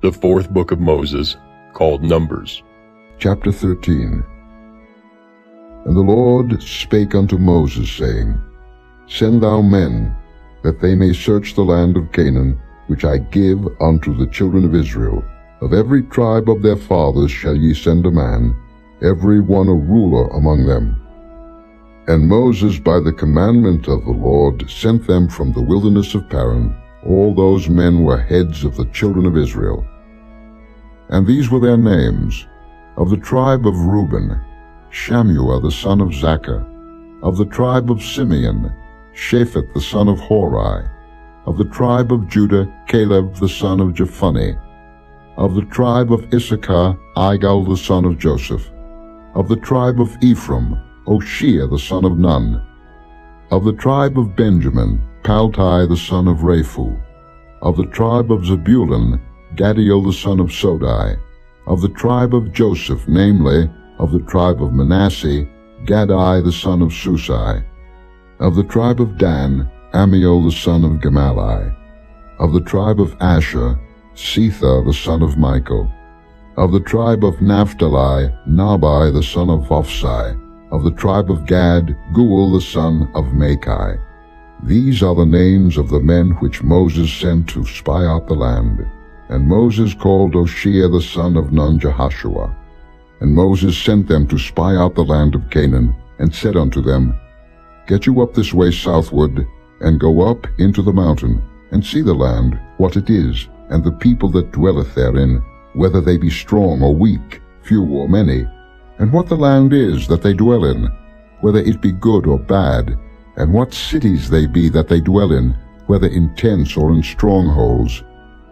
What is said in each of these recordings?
The fourth book of Moses, called Numbers. Chapter 13. And the Lord spake unto Moses, saying, Send thou men, that they may search the land of Canaan, which I give unto the children of Israel. Of every tribe of their fathers shall ye send a man, every one a ruler among them. And Moses by the commandment of the Lord sent them from the wilderness of Paran. All those men were heads of the children of Israel. And these were their names: of the tribe of Reuben, Shammua the son of Zaccur; of the tribe of Simeon, Shaphat the son of Hori; of the tribe of Judah, Caleb the son of Jephunneh; of the tribe of Issachar, Igal the son of Joseph; of the tribe of Ephraim, Hoshea the son of Nun; of the tribe of Benjamin, Paltai the son of Raphu; of the tribe of Zebulun, Gadiel the son of Sodai; of the tribe of Joseph, namely, of the tribe of Manasseh, Gadai the son of Susai; of the tribe of Dan, Amiel the son of Gemalli; of the tribe of Asher, Setha the son of Michael; of the tribe of Naphtali, Nabai the son of Vophsi; of the tribe of Gad, Guel the son of Machi. These are the names of the men which Moses sent to spy out the land. And Moses called Hoshea the son of Nun Jehoshua. And Moses sent them to spy out the land of Canaan, and said unto them, Get you up this way southward, and go up into the mountain, and see the land, what it is, and the people that dwelleth therein, whether they be strong or weak, few or many, and what the land is that they dwell in, whether it be good or bad, and what cities they be that they dwell in, whether in tents or in strongholds,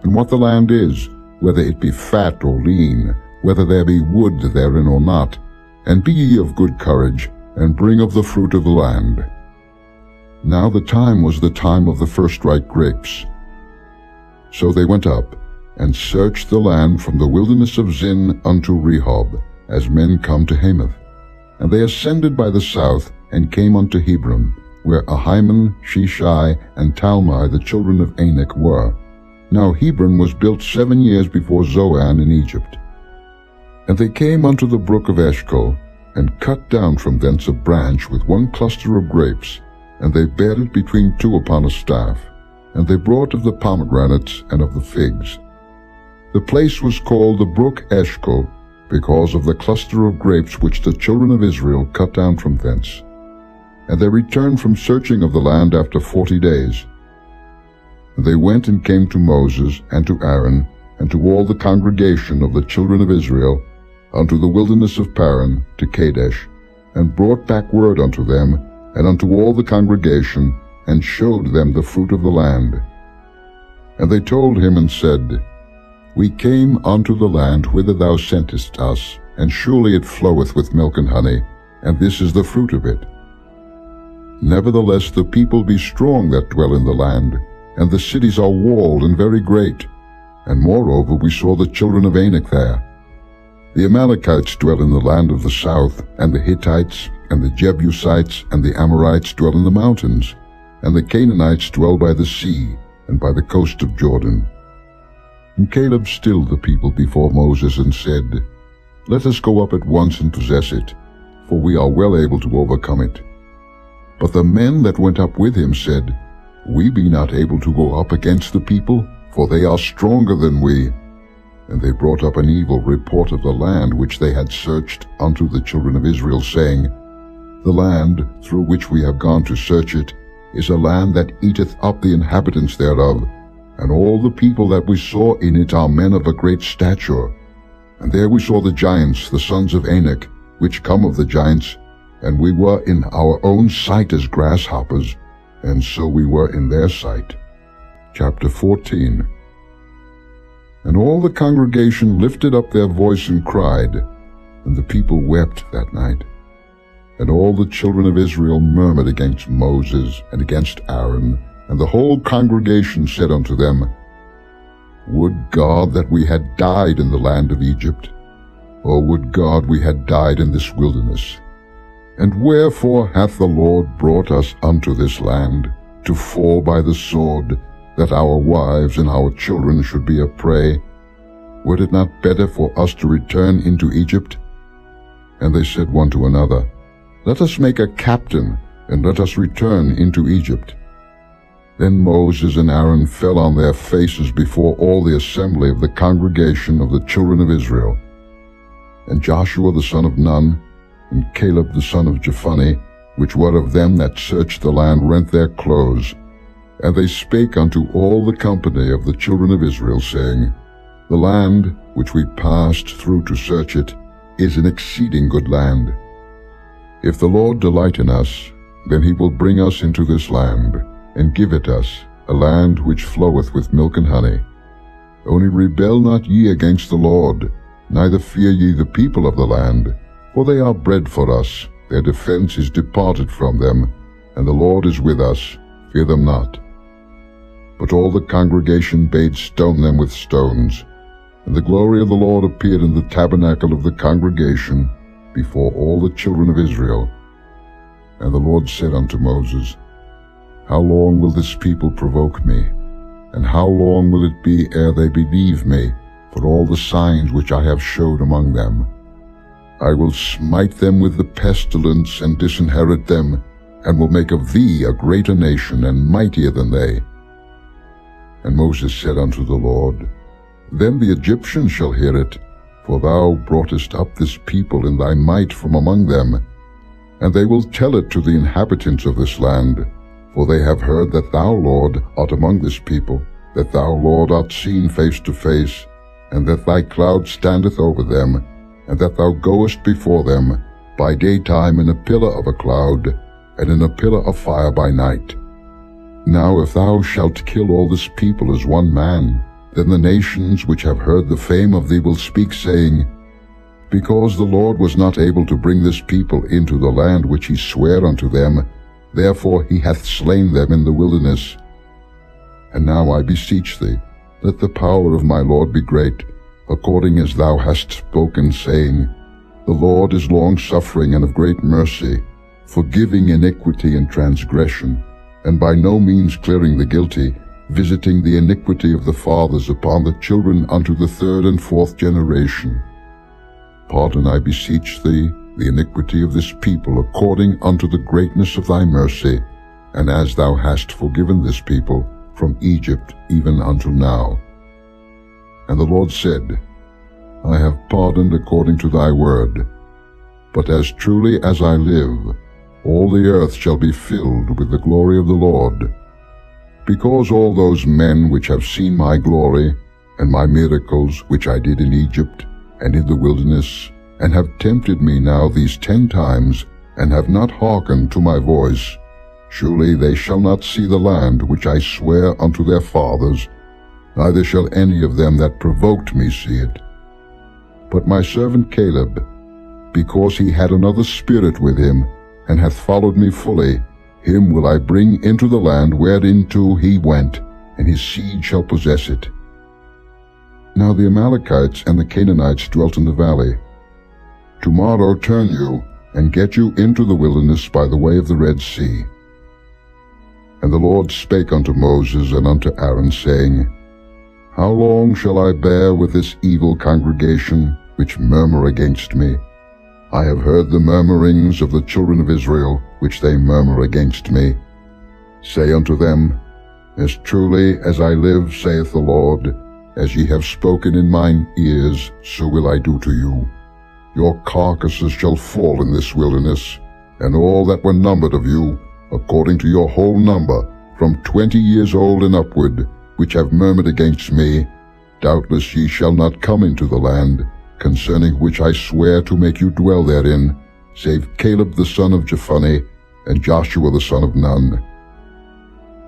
and what the land is, whether it be fat or lean, whether there be wood therein or not. And be ye of good courage, and bring of the fruit of the land. Now the time was the time of the first ripe grapes. So they went up, and searched the land from the wilderness of Zin unto Rehob, as men come to Hamath. And they ascended by the south, and came unto Hebron, where Ahiman, Sheshai, and Talmai the children of Anak were. Now Hebron was built 7 years before Zoan in Egypt. And they came unto the brook of Eshcol, and cut down from thence a branch with one cluster of grapes, and they bare it between two upon a staff. And they brought of the pomegranates and of the figs. The place was called the brook Eshcol, because of the cluster of grapes which the children of Israel cut down from thence. And they returned from searching of the land after 40 days. And they went and came to Moses, and to Aaron, and to all the congregation of the children of Israel, unto the wilderness of Paran, to Kadesh, and brought back word unto them, and unto all the congregation, and showed them the fruit of the land. And they told him and said, We came unto the land whither thou sentest us, and surely it floweth with milk and honey, and this is the fruit of it. Nevertheless the people be strong that dwell in the land, and the cities are walled and very great. And moreover we saw the children of Anak there. The Amalekites dwell in the land of the south, and the Hittites, and the Jebusites, and the Amorites dwell in the mountains, and the Canaanites dwell by the sea, and by the coast of Jordan. And Caleb stilled the people before Moses, and said, Let us go up at once and possess it, for we are well able to overcome it. But the men that went up with him said, We be not able to go up against the people, for they are stronger than we. And they brought up an evil report of the land which they had searched unto the children of Israel, saying, The land through which we have gone to search it is a land that eateth up the inhabitants thereof, and all the people that we saw in it are men of a great stature. And there we saw the giants, the sons of Anak, which come of the giants, and we were in our own sight as grasshoppers, and so we were in their sight. Chapter 14. And all the congregation lifted up their voice and cried, and the people wept that night. And all the children of Israel murmured against Moses and against Aaron, and the whole congregation said unto them, Would God that we had died in the land of Egypt, or would God we had died in this wilderness? And wherefore hath the Lord brought us unto this land, to fall by the sword, that our wives and our children should be a prey? Were it not better for us to return into Egypt? And they said one to another, Let us make a captain, and let us return into Egypt. Then Moses and Aaron fell on their faces before all the assembly of the congregation of the children of Israel. And Joshua the son of Nun, and Caleb the son of Jephunneh, which were of them that searched the land, rent their clothes. And they spake unto all the company of the children of Israel, saying, The land which we passed through to search it is an exceeding good land. If the Lord delight in us, then he will bring us into this land, and give it us, a land which floweth with milk and honey. Only rebel not ye against the Lord, neither fear ye the people of the land, for they are bread for us, their defense is departed from them, and the Lord is with us, fear them not. But all the congregation bade stone them with stones. And the glory of the Lord appeared in the tabernacle of the congregation before all the children of Israel. And the Lord said unto Moses, How long will this people provoke me? And how long will it be ere they believe me for all the signs which I have showed among them? I will smite them with the pestilence, and disinherit them, and will make of thee a greater nation, and mightier than they. And Moses said unto the Lord, Then the Egyptians shall hear it, for thou broughtest up this people in thy might from among them. And they will tell it to the inhabitants of this land, for they have heard that thou, Lord, art among this people, that thou, Lord, art seen face to face, and that thy cloud standeth over them, and that thou goest before them by daytime in a pillar of a cloud, and in a pillar of fire by night. Now if thou shalt kill all this people as one man, then the nations which have heard the fame of thee will speak, saying, Because the Lord was not able to bring this people into the land which he sware unto them, therefore he hath slain them in the wilderness. And now I beseech thee, let the power of my Lord be great, according as thou hast spoken, saying, The Lord is long-suffering and of great mercy, forgiving iniquity and transgression, and by no means clearing the guilty, visiting the iniquity of the fathers upon the children unto the third and fourth generation. Pardon, I beseech thee, the iniquity of this people according unto the greatness of thy mercy, and as thou hast forgiven this people from Egypt even unto now. And the Lord said, I have pardoned according to thy word. But as truly as I live, all the earth shall be filled with the glory of the Lord. Because all those men which have seen my glory, and my miracles which I did in Egypt and in the wilderness, and have tempted me now these 10 times, and have not hearkened to my voice, surely they shall not see the land which I swear unto their fathers, neither shall any of them that provoked me see it. But my servant Caleb, because he had another spirit with him, and hath followed me fully, him will I bring into the land whereinto he went, and his seed shall possess it. Now the Amalekites and the Canaanites dwelt in the valley. Tomorrow turn you, and get you into the wilderness by the way of the Red Sea. And the Lord spake unto Moses and unto Aaron, saying, How long shall I bear with this evil congregation, which murmur against me? I have heard the murmurings of the children of Israel, which they murmur against me. Say unto them, As truly as I live, saith the Lord, as ye have spoken in mine ears, so will I do to you. Your carcasses shall fall in this wilderness, and all that were numbered of you, according to your whole number, from 20 years old and upward, which have murmured against me, doubtless ye shall not come into the land, concerning which I swear to make you dwell therein, save Caleb the son of Jephunneh, and Joshua the son of Nun.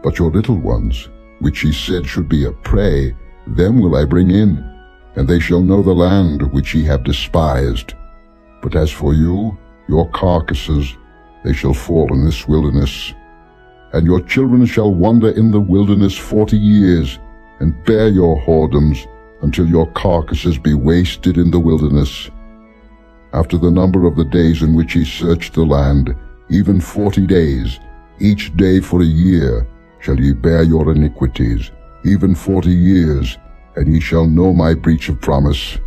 But your little ones, which ye said should be a prey, them will I bring in, and they shall know the land which ye have despised. But as for you, your carcasses, they shall fall in this wilderness. And your children shall wander in the wilderness 40 years, and bear your whoredoms, until your carcasses be wasted in the wilderness. After the number of the days in which ye searched the land, even 40 days, each day for a year, shall ye bear your iniquities, even 40 years, and ye shall know my breach of promise.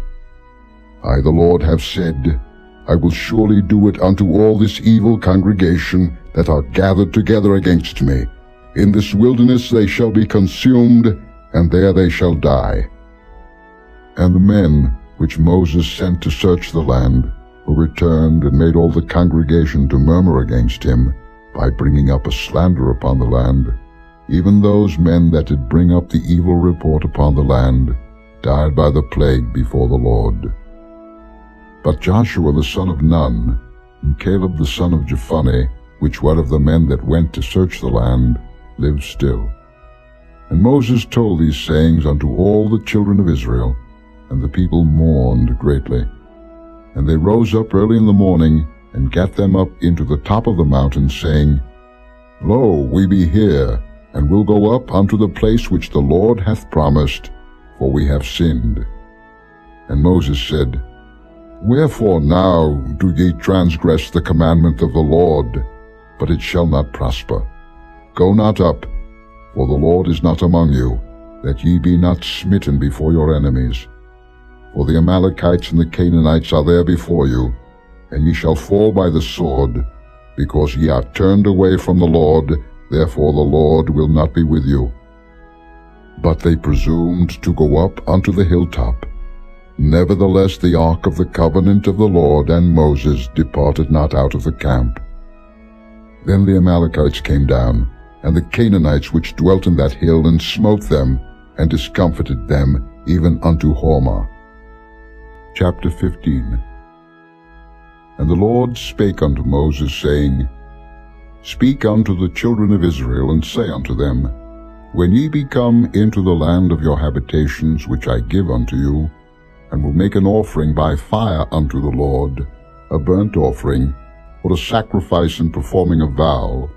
I, the Lord, have said, I will surely do it unto all this evil congregation that are gathered together against me. In this wilderness they shall be consumed, and there they shall die. And the men which Moses sent to search the land were returned and made all the congregation to murmur against him by bringing up a slander upon the land. Even those men that did bring up the evil report upon the land died by the plague before the Lord. But Joshua the son of Nun, and Caleb the son of Jephunneh, which were of the men that went to search the land, lived still. And Moses told these sayings unto all the children of Israel, and the people mourned greatly. And they rose up early in the morning, and gat them up into the top of the mountain, saying, Lo, we be here, and will go up unto the place which the Lord hath promised, for we have sinned. And Moses said, Wherefore now do ye transgress the commandment of the Lord? But it shall not prosper. Go not up, for the Lord is not among you, that ye be not smitten before your enemies. For the Amalekites and the Canaanites are there before you, and ye shall fall by the sword, because ye are turned away from the Lord, therefore the Lord will not be with you. But they presumed to go up unto the hilltop. Nevertheless the ark of the covenant of the Lord and Moses departed not out of the camp. Then the Amalekites came down, and the Canaanites which dwelt in that hill, and smote them, and discomfited them, even unto Hormah. Chapter 15. And the Lord spake unto Moses, saying, Speak unto the children of Israel, and say unto them, When ye be come into the land of your habitations, which I give unto you, and will make an offering by fire unto the Lord, a burnt offering, or a sacrifice in performing a vow,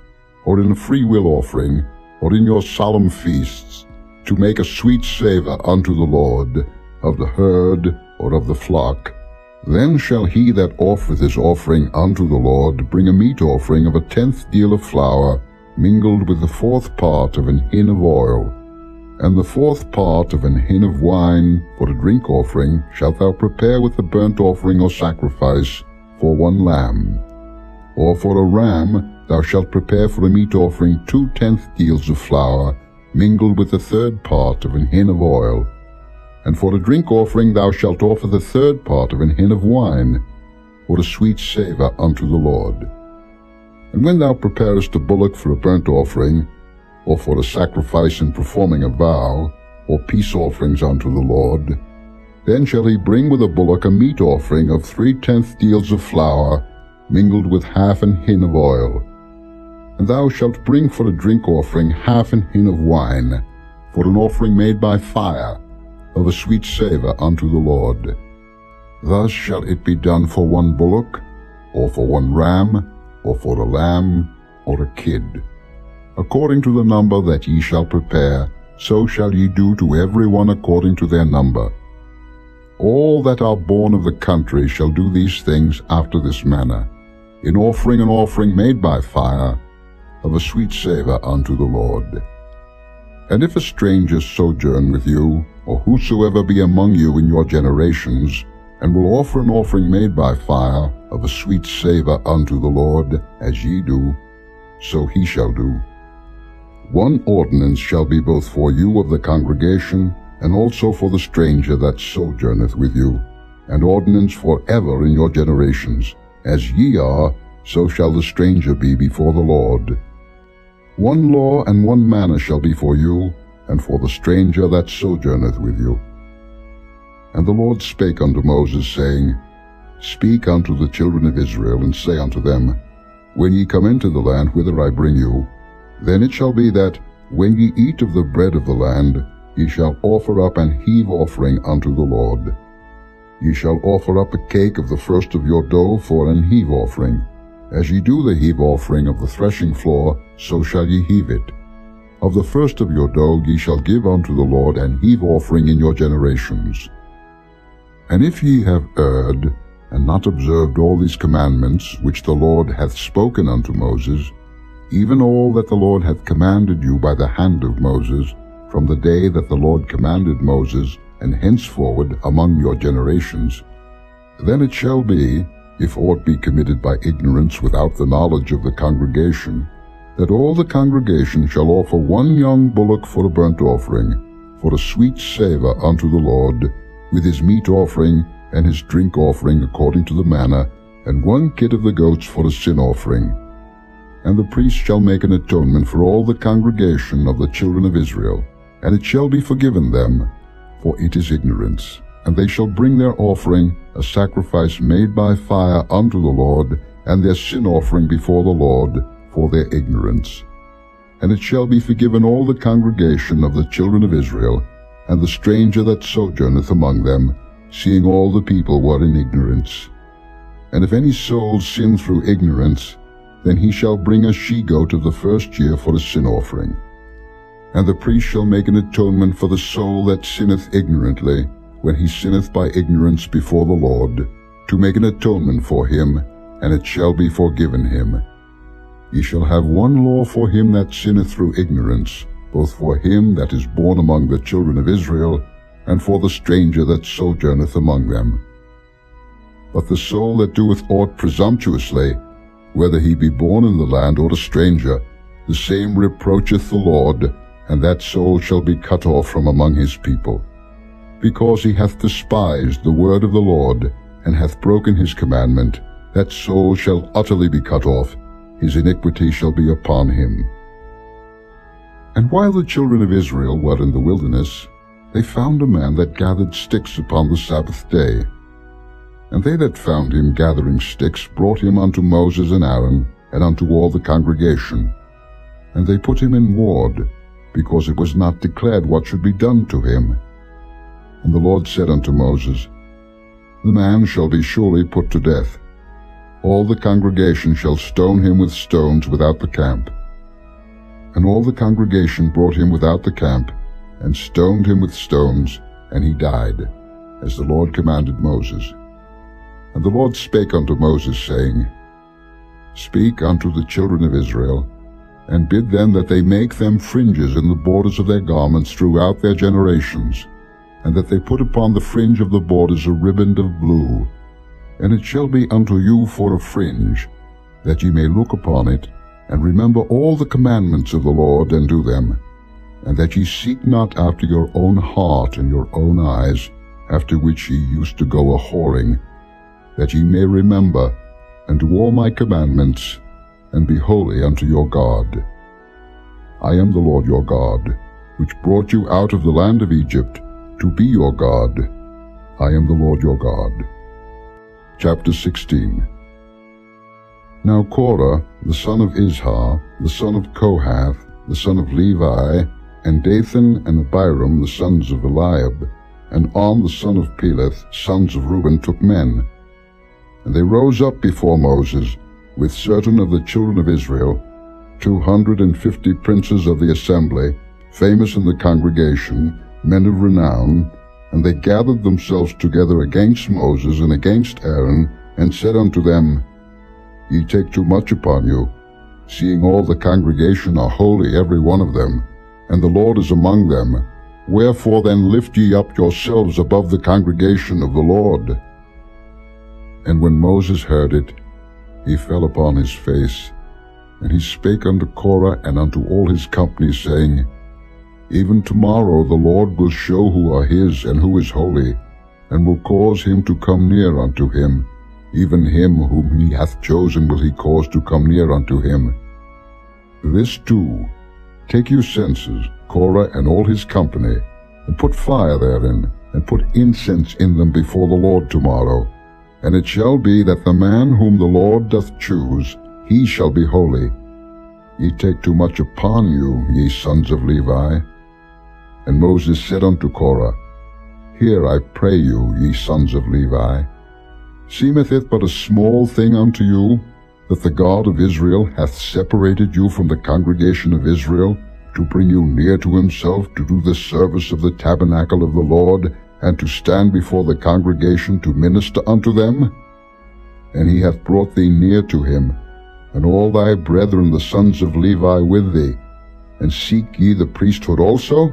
or in a freewill offering, or in your solemn feasts, to make a sweet savour unto the Lord, of the herd or of the flock, then shall he that offereth his offering unto the Lord bring a meat offering of 1/10 deal of flour, mingled with the 4th part of an hin of oil, and the 4th part of an hin of wine. For a drink offering shalt thou prepare with the burnt offering or sacrifice for 1 lamb. Or for a ram thou shalt prepare for a meat offering 2/10 deals of flour, mingled with the 3rd part of an hin of oil. And for a drink offering thou shalt offer the 3rd part of an hin of wine, for a sweet savour unto the Lord. And when thou preparest a bullock for a burnt offering, or for a sacrifice in performing a vow, or peace offerings unto the Lord, then shall he bring with a bullock a meat offering of 3/10 deals of flour, mingled with 1/2 an hin of oil. And thou shalt bring for a drink offering 1/2 an hin of wine, for an offering made by fire, of a sweet savour unto the Lord. Thus shall it be done for 1 bullock, or for 1 ram, or for a lamb, or a kid. According to the number that ye shall prepare, so shall ye do to every one according to their number. All that are born of the country shall do these things after this manner, in offering an offering made by fire, of a sweet savour unto the Lord. And if a stranger sojourn with you, or whosoever be among you in your generations, and will offer an offering made by fire, of a sweet savour unto the Lord, as ye do, so he shall do. 1 ordinance shall be both for you of the congregation, and also for the stranger that sojourneth with you, an ordinance for ever in your generations. As ye are, so shall the stranger be before the Lord. 1 law and 1 manner shall be for you, and for the stranger that sojourneth with you. And the Lord spake unto Moses, saying, Speak unto the children of Israel, and say unto them, When ye come into the land whither I bring you, then it shall be that, when ye eat of the bread of the land, ye shall offer up an heave offering unto the Lord. Ye shall offer up a cake of the first of your dough for an heave offering. As ye do the heave offering of the threshing floor, so shall ye heave it. Of the first of your dough ye shall give unto the Lord an heave offering in your generations. And if ye have erred, and not observed all these commandments which the Lord hath spoken unto Moses, even all that the Lord hath commanded you by the hand of Moses, from the day that the Lord commanded Moses, and henceforward among your generations. Then it shall be, if aught be committed by ignorance without the knowledge of the congregation, that all the congregation shall offer one young bullock for a burnt offering, for a sweet savour unto the Lord, with his meat offering and his drink offering according to the manner, and one kid of the goats for a sin offering. And the priest shall make an atonement for all the congregation of the children of Israel, and it shall be forgiven them, for it is ignorance. And they shall bring their offering, a sacrifice made by fire unto the Lord, and their sin offering before the Lord, for their ignorance. And it shall be forgiven all the congregation of the children of Israel, and the stranger that sojourneth among them, seeing all the people were in ignorance. And if any soul sin through ignorance, then he shall bring a she-goat of the first year for a sin offering. And the priest shall make an atonement for the soul that sinneth ignorantly, when he sinneth by ignorance before the Lord, to make an atonement for him, and it shall be forgiven him. Ye shall have one law for him that sinneth through ignorance, both for him that is born among the children of Israel, and for the stranger that sojourneth among them. But the soul that doeth aught presumptuously, whether he be born in the land or a stranger, the same reproacheth the Lord, and that soul shall be cut off from among his people. Because he hath despised the word of the Lord, and hath broken his commandment, that soul shall utterly be cut off, his iniquity shall be upon him. And while the children of Israel were in the wilderness, they found a man that gathered sticks upon the Sabbath day. And they that found him gathering sticks brought him unto Moses and Aaron, and unto all the congregation. And they put him in ward, because it was not declared what should be done to him. And the Lord said unto Moses, The man shall be surely put to death. All the congregation shall stone him with stones without the camp. And all the congregation brought him without the camp, and stoned him with stones, and he died, as the Lord commanded Moses. And the Lord spake unto Moses, saying, Speak unto the children of Israel, and bid them that they make them fringes in the borders of their garments throughout their generations, and that they put upon the fringe of the borders a riband of blue. And it shall be unto you for a fringe, that ye may look upon it, and remember all the commandments of the Lord, and do them, and that ye seek not after your own heart and your own eyes, after which ye used to go a-whoring, that ye may remember, and do all my commandments, and be holy unto your God. I am the Lord your God, which brought you out of the land of Egypt, to be your God. I am the Lord your God. Chapter 16. Now Korah, the son of Izhar, the son of Kohath, the son of Levi, and Dathan and Abiram, the sons of Eliab, and On, the son of Peleth, sons of Reuben, took men. And they rose up before Moses, with certain of the children of Israel, 250 princes of the assembly, famous in the congregation, men of renown, and they gathered themselves together against Moses and against Aaron, and said unto them, Ye take too much upon you, seeing all the congregation are holy every one of them, and the Lord is among them. Wherefore then lift ye up yourselves above the congregation of the Lord. And when Moses heard it, he fell upon his face, and he spake unto Korah and unto all his company, saying, Even tomorrow the Lord will show who are his and who is holy, and will cause him to come near unto him. Even him whom he hath chosen will he cause to come near unto him. This too, take you censers, Korah and all his company, and put fire therein, and put incense in them before the Lord tomorrow. And it shall be that the man whom the Lord doth choose, he shall be holy. Ye take too much upon you, ye sons of Levi. And Moses said unto Korah, Hear, I pray you, ye sons of Levi. Seemeth it but a small thing unto you, that the God of Israel hath separated you from the congregation of Israel, to bring you near to himself, to do the service of the tabernacle of the Lord, and to stand before the congregation to minister unto them? And he hath brought thee near to him, and all thy brethren the sons of Levi with thee. And seek ye the priesthood also?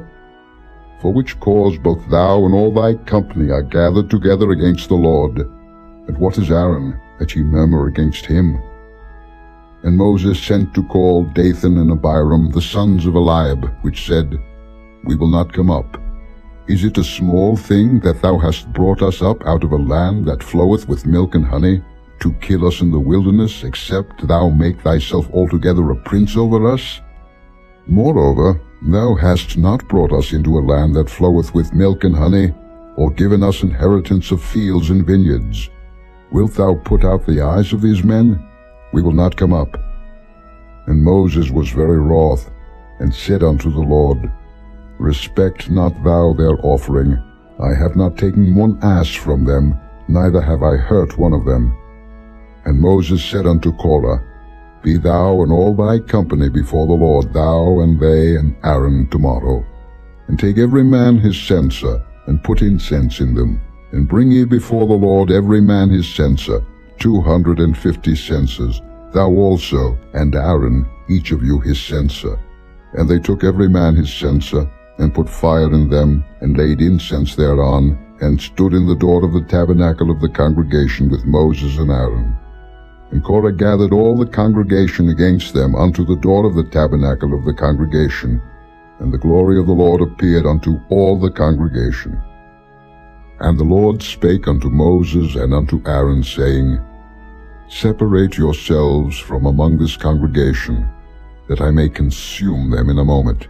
for which cause both thou and all thy company are gathered together against the Lord. And what is Aaron, that ye murmur against him? And Moses sent to call Dathan and Abiram, the sons of Eliab, which said, We will not come up. Is it a small thing that thou hast brought us up out of a land that floweth with milk and honey, to kill us in the wilderness, except thou make thyself altogether a prince over us? Moreover, thou hast not brought us into a land that floweth with milk and honey, or given us inheritance of fields and vineyards. Wilt thou put out the eyes of these men? We will not come up. And Moses was very wroth, and said unto the Lord, Respect not thou their offering. I have not taken one ass from them, neither have I hurt one of them. And Moses said unto Korah, Be thou and all thy company before the Lord, thou and they and Aaron tomorrow. And take every man his censer, and put incense in them, and bring ye before the Lord every man his censer, 250 censers, thou also, and Aaron, each of you his censer. And they took every man his censer, and put fire in them, and laid incense thereon, and stood in the door of the tabernacle of the congregation with Moses and Aaron. And Korah gathered all the congregation against them unto the door of the tabernacle of the congregation, and the glory of the Lord appeared unto all the congregation. And the Lord spake unto Moses and unto Aaron, saying, Separate yourselves from among this congregation, that I may consume them in a moment.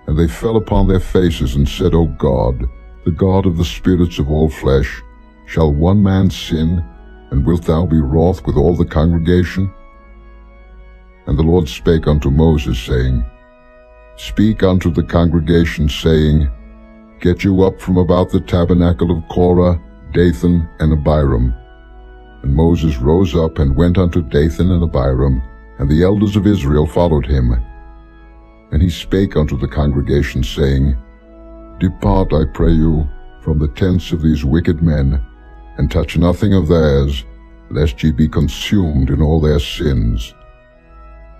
And they fell upon their faces, and said, O God, the God of the spirits of all flesh, shall one man sin, and wilt thou be wroth with all the congregation? And the Lord spake unto Moses, saying, Speak unto the congregation, saying, Get you up from about the tabernacle of Korah, Dathan, and Abiram. And Moses rose up and went unto Dathan and Abiram, and the elders of Israel followed him. And he spake unto the congregation, saying, Depart, I pray you, from the tents of these wicked men, and touch nothing of theirs, lest ye be consumed in all their sins.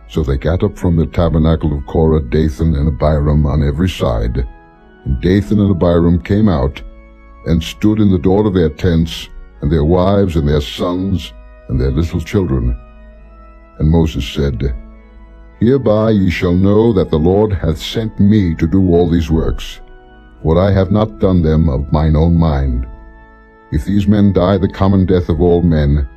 So they gat up from the tabernacle of Korah, Dathan, and Abiram on every side. And Dathan and Abiram came out, and stood in the door of their tents, and their wives, and their sons, and their little children. And Moses said, Hereby ye shall know that the Lord hath sent me to do all these works, for I have not done them of mine own mind. If these men die the common death of all men,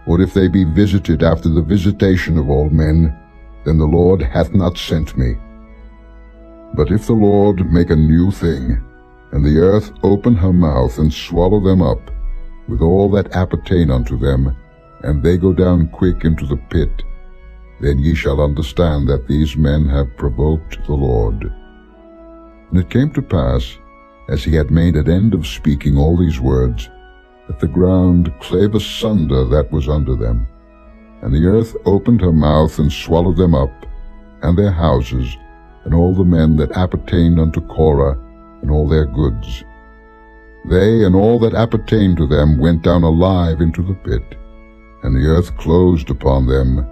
or if they be visited after the visitation of all men, then the Lord hath not sent me. But if the Lord make a new thing, and the earth open her mouth and swallow them up, with all that appertain unto them, and they go down quick into the pit, then ye shall understand that these men have provoked the Lord. And it came to pass, as he had made an end of speaking all these words, that the ground clave asunder that was under them, and the earth opened her mouth and swallowed them up, and their houses, and all the men that appertained unto Korah, and all their goods. They and all that appertained to them went down alive into the pit, and the earth closed upon them,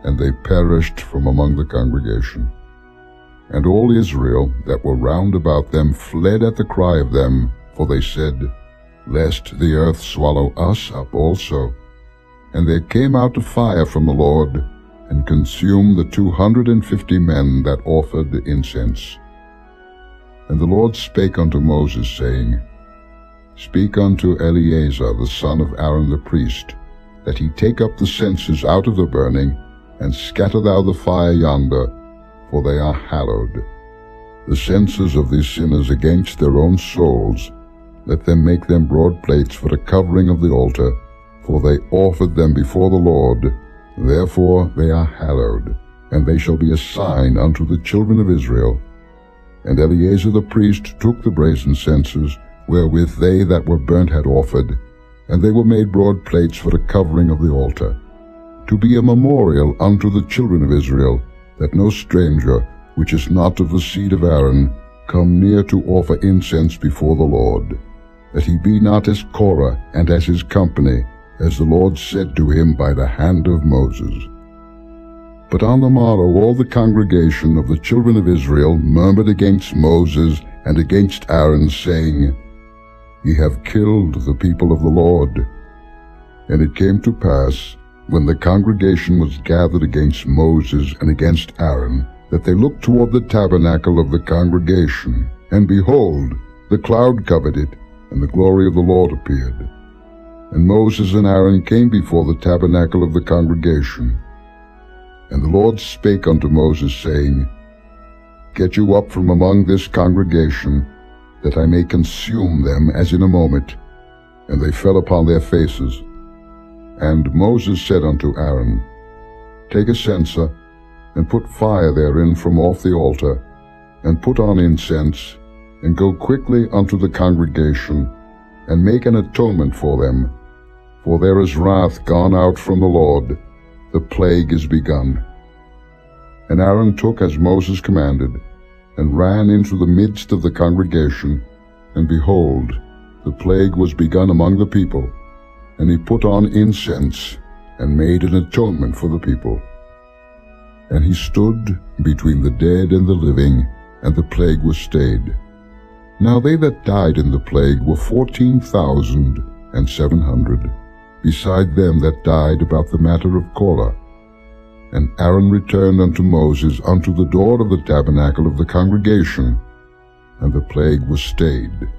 and they perished from among the congregation. And all Israel that were round about them fled at the cry of them, for they said, Lest the earth swallow us up also. And there came out a fire from the Lord, and consumed the 250 men that offered the incense. And the Lord spake unto Moses, saying, Speak unto Eleazar the son of Aaron the priest, that he take up the censers out of the burning, and scatter thou the fire yonder, for they are hallowed. The censers of these sinners against their own souls, let them make them broad plates for the covering of the altar, for they offered them before the Lord, therefore they are hallowed, and they shall be a sign unto the children of Israel. And Eleazar the priest took the brazen censers, wherewith they that were burnt had offered, and they were made broad plates for the covering of the altar, to be a memorial unto the children of Israel, that no stranger, which is not of the seed of Aaron, come near to offer incense before the Lord, that he be not as Korah and as his company, as the Lord said to him by the hand of Moses. But on the morrow all the congregation of the children of Israel murmured against Moses and against Aaron, saying, Ye have killed the people of the Lord. And it came to pass, when the congregation was gathered against Moses and against Aaron, that they looked toward the tabernacle of the congregation, and behold, the cloud covered it, and the glory of the Lord appeared. And Moses and Aaron came before the tabernacle of the congregation. And the Lord spake unto Moses, saying, Get you up from among this congregation, that I may consume them as in a moment. And they fell upon their faces. And Moses said unto Aaron, Take a censer, and put fire therein from off the altar, and put on incense, and go quickly unto the congregation, and make an atonement for them. For there is wrath gone out from the Lord, the plague is begun. And Aaron took as Moses commanded, and ran into the midst of the congregation, and behold, the plague was begun among the people. And he put on incense, and made an atonement for the people. And he stood between the dead and the living, and the plague was stayed. Now they that died in the plague were 14,700, beside them that died about the matter of Korah. And Aaron returned unto Moses unto the door of the tabernacle of the congregation, and the plague was stayed.